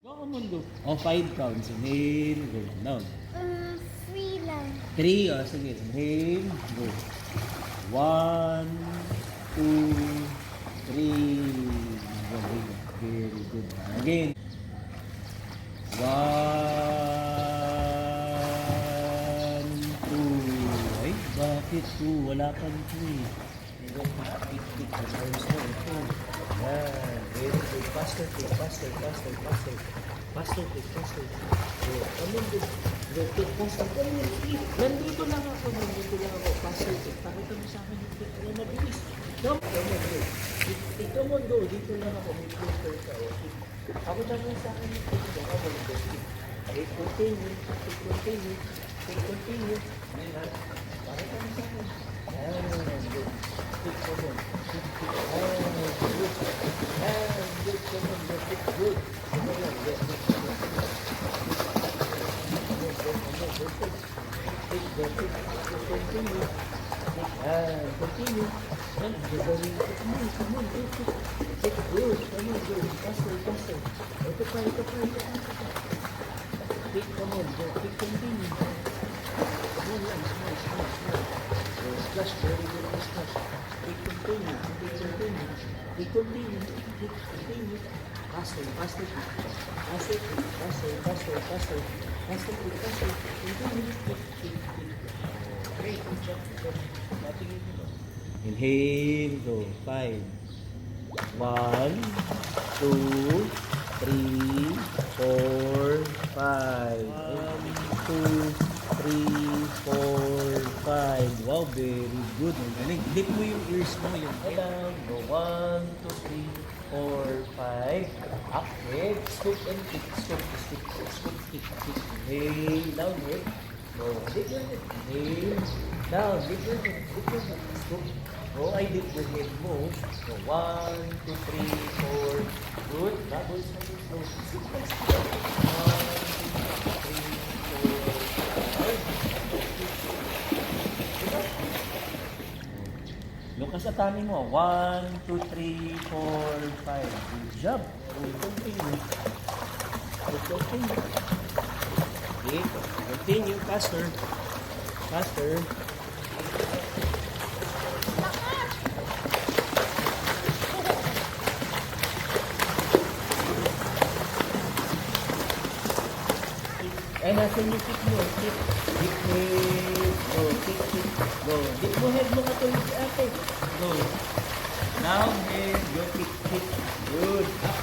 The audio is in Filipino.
Baka mundo. Oh, 5 counts. Inhale, go. Down. Free lang. 3. Oh, sige. Inhale, go. 1, 2, 3. Very good. Again. 1, 2. Ay, bakit 2? Wala pang 3. Tik-tik. Yan. Very good. Faster, take. Faster. Faster, take. Faster. Go. Come on, go. Go, take. Faster. Come on, take. Nandito lang ako. Faster, take. Pakita mo sa akin yung take. Ano, mabilis. Come on, go. Take, come on, go. Dito lang ako. May filter ka. Ako sabi sa akin yung take. Come on, go. Take, continue. Take, continue. Take, continue. Ayan, ha? Pakita mo sa akin. Ayan, go. Take, come on. Take, ayan, good. Ayan, good. Come on, go. Take, good. Come on, yes. Continue. Continue. And gagawin ko. Come on, go. Take good. Come on, go. Faster. Ito pa. Take, come on, go. Take, continue. Come on lang, small. Splash, very good splash. Take, continue. Take, continue. Faster. Continue. Great, good job. Inhale, go. 5. 1, 2, 3, 4, 5. 1, 2, 3, 4, 5. Wow, very good. Galing. Dip mo yung ears mo. Yung down. Go. 1, 2, 3, 4, 5. Up, head. Scoop and kick. Scoop, kick. Inhale, down, head. Go. Dip your head. Inhale. Down. Dip your head. Scoop. Go. I dip your head mo. Go. 1, 2, 3, 4. Good. Doubles. Go. 1, 2, 3, 4. Look sa tani mo. 1, 2, 3, 4, 5. Good job. Continue. Okay. Continue. Faster. Ay, nasan yung kick mo? Kick. Dip head. Go. Kick. Go. Dip mo head mo katulad si ate. Go. Down head. Go. Kick. Good. Up.